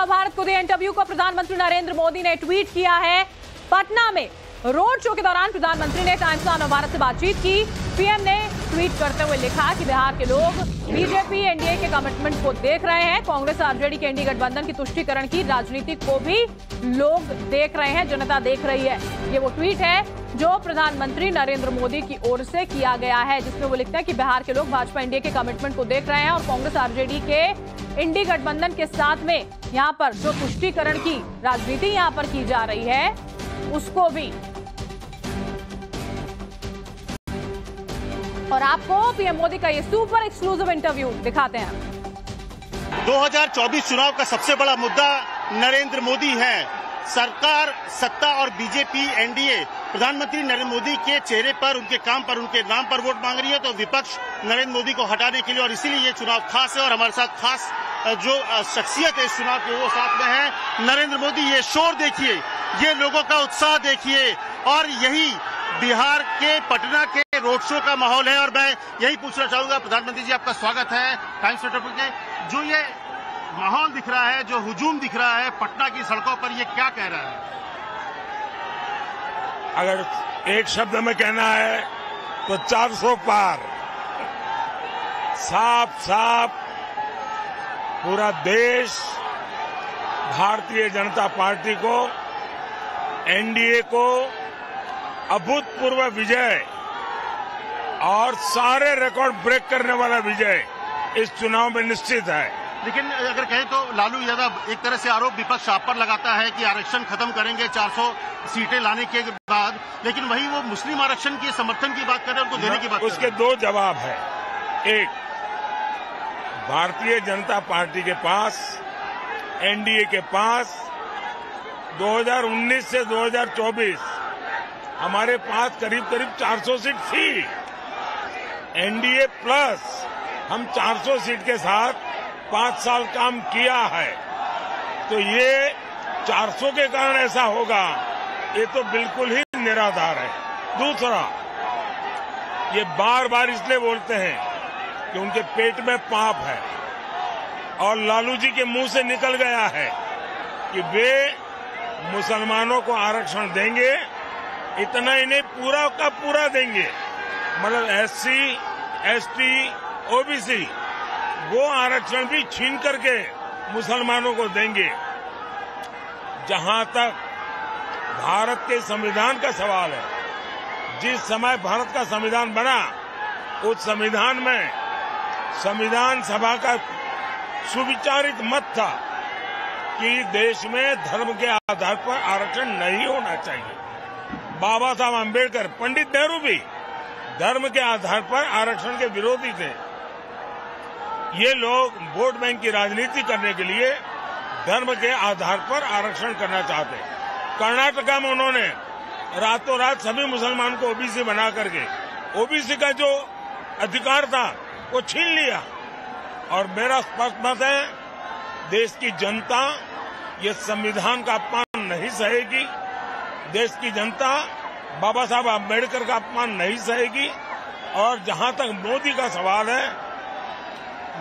नवभारत को दिए इंटरव्यू को प्रधानमंत्री नरेंद्र मोदी ने ट्वीट किया है। पटना में रोड शो के दौरान प्रधानमंत्री ने टाइम्स ऑफ नवभारत से बातचीत की। पीएम ने ट्वीट करते हुए लिखा कि बिहार के लोग बीजेपी एनडीए के कमिटमेंट को देख रहे हैं। कांग्रेस आरजेडी के एनडीए गठबंधन की तुष्टीकरण की राजनीति को भी लोग देख रहे हैं, जनता देख रही है। ये वो ट्वीट है जो प्रधानमंत्री नरेंद्र मोदी की ओर से किया गया है, जिसमें वो लिखते हैं कि बिहार के लोग भाजपा एनडीए के कमिटमेंट को देख रहे हैं और कांग्रेस आरजेडी के एनडीए गठबंधन के साथ में यहाँ पर जो तुष्टीकरण की राजनीति यहाँ पर की जा रही है उसको भी। और आपको पीएम मोदी का ये सुपर एक्सक्लूसिव इंटरव्यू दिखाते हैं। 2024 चुनाव का सबसे बड़ा मुद्दा नरेंद्र मोदी है। सरकार, सत्ता और बीजेपी एनडीए प्रधानमंत्री नरेंद्र मोदी के चेहरे पर, उनके काम पर, उनके नाम पर वोट मांग रही है, तो विपक्ष नरेंद्र मोदी को हटाने के लिए, और इसीलिए ये चुनाव खास है। और हमारे साथ खास जो शख्सियत है इस चुनाव के, वो साथ में है नरेंद्र मोदी। ये शोर देखिए, ये लोगों का उत्साह देखिए, और यही बिहार के पटना के रोड शो का माहौल है। और मैं यही पूछना चाहूंगा, प्रधानमंत्री जी आपका स्वागत है टाइम्स ऑफ इंडिया के। जो ये माहौल दिख रहा है, जो हुजूम दिख रहा है पटना की सड़कों पर, ये क्या कह रहा है? अगर एक शब्द में कहना है तो 400 पार। साफ साफ पूरा देश भारतीय जनता पार्टी को, एनडीए को अभूतपूर्व विजय और सारे रिकॉर्ड ब्रेक करने वाला विजय इस चुनाव में निश्चित है। लेकिन अगर कहें तो लालू यादव, एक तरह से आरोप विपक्ष आप पर लगाता है कि आरक्षण खत्म करेंगे 400 सीटें लाने के बाद, लेकिन वही वो मुस्लिम आरक्षण के समर्थन की बात कर रहे हैं, उनको देने की बात कर रहे हैं। उसके दो जवाब है। एक, भारतीय जनता पार्टी के पास, एनडीए के पास 2019 से 2024 हमारे पास करीब करीब 400 सीट थी। एनडीए प्लस हम 400 सीट के साथ 5 साल काम किया है। तो ये 400 के कारण ऐसा होगा, ये तो बिल्कुल ही निराधार है। दूसरा, ये बार बार इसलिए बोलते हैं कि उनके पेट में पाप है, और लालू जी के मुंह से निकल गया है कि वे मुसलमानों को आरक्षण देंगे। इतना ही नहीं, पूरा का पूरा देंगे। मतलब एससी, एसटी, ओबीसी वो आरक्षण भी छीन करके मुसलमानों को देंगे। जहां तक भारत के संविधान का सवाल है, जिस समय भारत का संविधान बना, उस संविधान में संविधान सभा का सुविचारित मत था कि देश में धर्म के आधार पर आरक्षण नहीं होना चाहिए। बाबा साहब अम्बेडकर, पंडित नेहरू भी धर्म के आधार पर आरक्षण के विरोधी थे। ये लोग वोट बैंक की राजनीति करने के लिए धर्म के आधार पर आरक्षण करना चाहते। कर्नाटका में उन्होंने रातों रात सभी मुसलमान को ओबीसी बना करके ओबीसी का जो अधिकार था वो छीन लिया। और मेरा स्पष्ट मत है, देश की जनता ये संविधान का अपमान नहीं सहेगी। देश की जनता बाबा साहब अम्बेडकर का अपमान नहीं सहेगी। और जहां तक मोदी का सवाल है,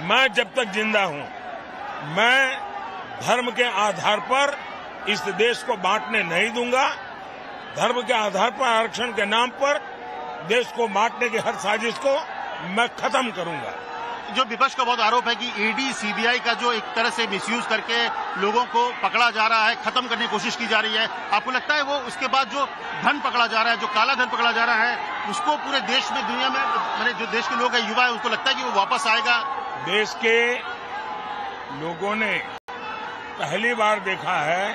मैं जब तक जिंदा हूं, मैं धर्म के आधार पर इस देश को बांटने नहीं दूंगा। धर्म के आधार पर आरक्षण के नाम पर देश को बांटने की हर साजिश को मैं खत्म करूंगा। जो विपक्ष का बहुत आरोप है कि ईडी, सीबीआई का जो एक तरह से मिसयूज करके लोगों को पकड़ा जा रहा है, खत्म करने की कोशिश की जा रही है, आपको लगता है वो उसके बाद जो धन पकड़ा जा रहा है, जो काला धन पकड़ा जा रहा है, उसको पूरे देश में, दुनिया में, मैंने जो देश के लोग हैं, युवा है, उनको लगता है कि वो वापस आएगा? देश के लोगों ने पहली बार देखा है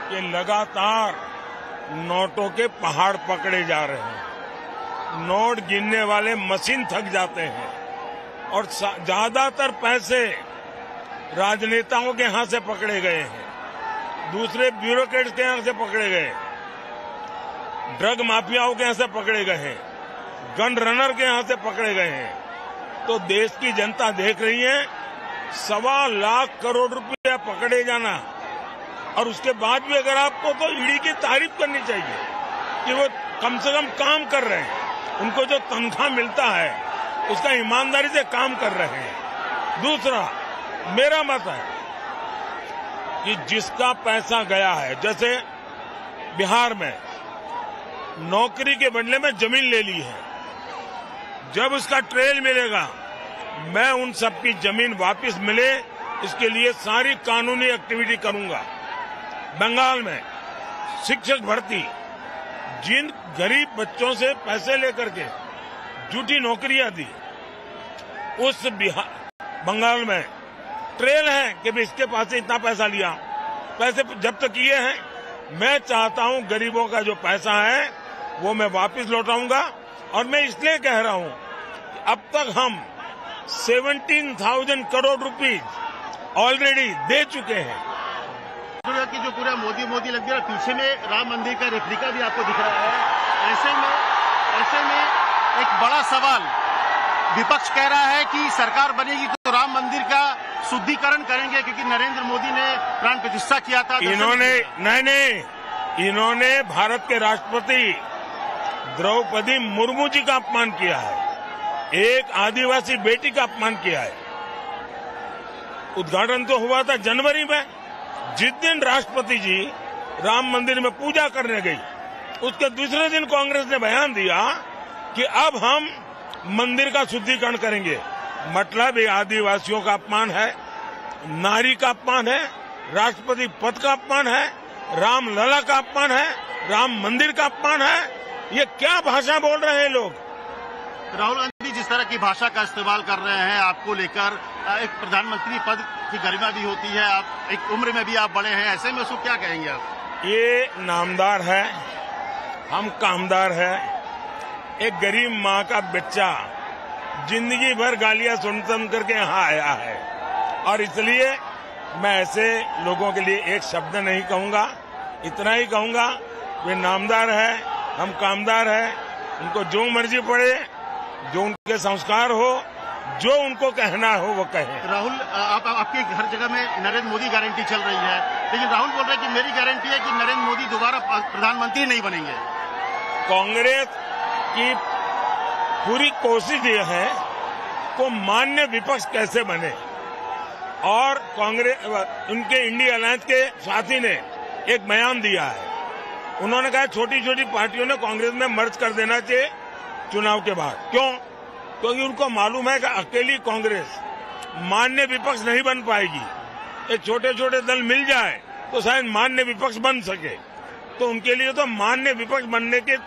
कि लगातार नोटों के पहाड़ पकड़े जा रहे हैं। नोट गिनने वाले मशीन थक जाते हैं, और ज्यादातर पैसे राजनेताओं के हाथ से पकड़े गए हैं, दूसरे ब्यूरोक्रेट्स के हाथ से पकड़े गए, ड्रग माफियाओं के हाथ से पकड़े गए हैं, गन रनर के हाथ से पकड़े गए हैं। तो देश की जनता देख रही है, 1.25 लाख करोड़ रुपया पकड़े जाना, और उसके बाद भी अगर आपको तो ईडी की तारीफ करनी चाहिए कि वो कम से कम काम कर रहे हैं, उनको जो तनख्वाह मिलता है उसका ईमानदारी से काम कर रहे हैं। दूसरा, मेरा मत है कि जिसका पैसा गया है, जैसे बिहार में नौकरी के बदले में जमीन ले ली है, जब उसका ट्रेल मिलेगा मैं उन सबकी जमीन वापस मिले इसके लिए सारी कानूनी एक्टिविटी करूंगा। बंगाल में शिक्षक भर्ती, जिन गरीब बच्चों से पैसे लेकर के झूठी नौकरियां दी, उस बंगाल में ट्रेल है कि भी इसके पास से इतना पैसा लिया, पैसे जब तक किए हैं। मैं चाहता हूं गरीबों का जो पैसा है वो मैं वापस लौटाऊंगा। और मैं इसलिए कह रहा हूं अब तक हम 17,000 करोड़ रुपीज ऑलरेडी दे चुके हैं। कि जो पूरा मोदी मोदी लग गया, पीछे में राम मंदिर का रेप्लिका भी आपको दिख रहा है। ऐसे में एक बड़ा सवाल, विपक्ष कह रहा है कि सरकार बनेगी तो राम मंदिर का शुद्धिकरण करेंगे, क्योंकि नरेंद्र मोदी ने प्राण प्रतिष्ठा किया था। इन्होंने भारत के राष्ट्रपति द्रौपदी मुर्मू जी का अपमान किया है, एक आदिवासी बेटी का अपमान किया है। उद्घाटन तो हुआ था जनवरी में, जिस दिन राष्ट्रपति जी राम मंदिर में पूजा करने गई, उसके दूसरे दिन कांग्रेस ने बयान दिया कि अब हम मंदिर का शुद्धिकरण करेंगे। मतलब ये आदिवासियों का अपमान है, नारी का अपमान है, राष्ट्रपति पद का अपमान है, राम लला का अपमान है, राम मंदिर का अपमान है। ये क्या भाषा बोल रहे हैं लोग? राहुल गांधी जिस तरह की भाषा का इस्तेमाल कर रहे हैं आपको लेकर, एक प्रधानमंत्री पद की गरिमा भी होती है, आप एक उम्र में भी आप बड़े हैं, ऐसे में उसको क्या कहेंगे आप? ये नामदार है, हम कामदार है। एक गरीब माँ का बच्चा जिंदगी भर गालियां सुन करके यहाँ आया है, और इसलिए मैं ऐसे लोगों के लिए एक शब्द नहीं कहूंगा, इतना ही कहूंगा वे नामदार है, हम कामदार है। उनको जो मर्जी पड़े, जो उनके संस्कार हो, जो उनको कहना हो वो कहें। राहुल, आपके हर जगह में नरेंद्र मोदी गारंटी चल रही है, लेकिन राहुल बोल रहे हैं कि मेरी गारंटी है कि नरेंद्र मोदी दोबारा प्रधानमंत्री नहीं बनेंगे। कांग्रेस की पूरी कोशिश ये है को मान्य विपक्ष कैसे बने, और कांग्रेस उनके इंडिया अलायंस के साथी ने एक बयान दिया है। उन्होंने कहा छोटी छोटी पार्टियों ने कांग्रेस में मर्ज कर देना चाहिए चुनाव के बाद। क्यों? क्योंकि उनको मालूम है कि अकेली कांग्रेस मान्य विपक्ष नहीं बन पाएगी। ये छोटे छोटे दल मिल जाए तो शायद मान्य विपक्ष बन सके, तो उनके लिए तो मान्य विपक्ष बनने के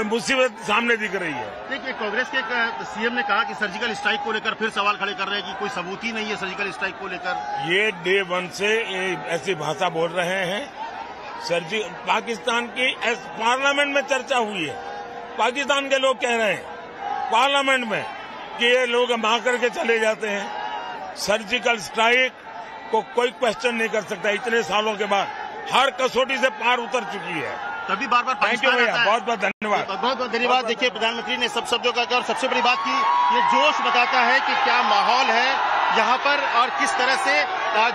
मुसीबत सामने दिख रही है। देखिए, कांग्रेस के सीएम ने कहा कि सर्जिकल स्ट्राइक को लेकर फिर सवाल खड़े कर रहे हैं कि कोई सबूत ही नहीं है सर्जिकल स्ट्राइक को लेकर। ये डे 1 से ऐसी भाषा बोल रहे हैं। पाकिस्तान की पार्लियामेंट में चर्चा हुई है, पाकिस्तान के लोग कह रहे हैं पार्लियामेंट में कि ये लोग मार करके चले जाते हैं। सर्जिकल स्ट्राइक को कोई क्वेश्चन नहीं कर सकता, इतने सालों के बाद हर कसौटी से पार उतर चुकी है। तभी बार बार थैंक यू भैया, बहुत बहुत धन्यवाद। बहुत बहुत धन्यवाद। देखिए, प्रधानमंत्री ने सब शब्दों का कहा, और सबसे बड़ी बात की ये जोश बताता है कि क्या माहौल है यहाँ पर, और किस तरह से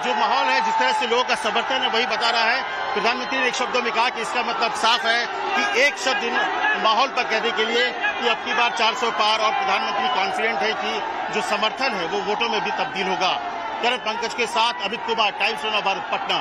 जो माहौल है, जिस तरह से लोगों का समर्थन है, वही बता रहा है। प्रधानमंत्री ने एक शब्दों में कहा कि इसका मतलब साफ है कि एक शब्द माहौल पर कहने के लिए कि अब की बार 400 पार, और प्रधानमंत्री कॉन्फिडेंट है कि जो समर्थन है वो वोटों में भी तब्दील होगा। करण पंकज के साथ अमित कुमार, टाइम्स ऑफ भारत, पटना।